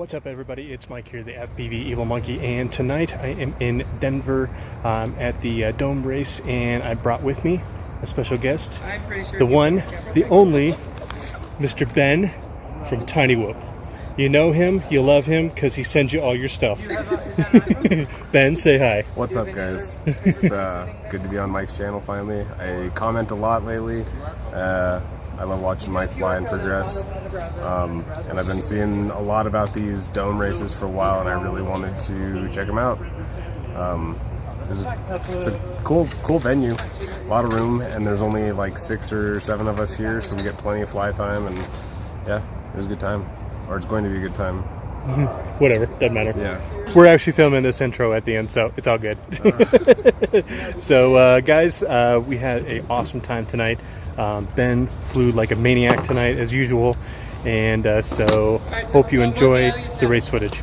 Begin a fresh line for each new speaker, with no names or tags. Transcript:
What's up, everybody? It's Mike here, the FPV Evil Monkey, and tonight I am in Denver at the Dome race, and I brought with me a special guest, the one, the only, Mr. Ben from Tiny Whoop. You know him, you love him, because he sends you all your stuff. Ben, say hi.
What's up, guys? It's good to be on Mike's channel finally. I comment a lot lately. I love watching Mike fly and progress. And I've been seeing a lot about these dome races for a while, and I really wanted to check them out. It's a cool venue, a lot of room, and there's only like 6 or 7 of us here, so we get plenty of fly time, and yeah, it was a good time. Or it's going to be a good time.
Whatever, doesn't matter.
Yeah.
We're actually filming this intro at the end, so it's all good. So, guys, we had an awesome time tonight. Ben flew like a maniac tonight, as usual, and so hope you enjoy the race footage.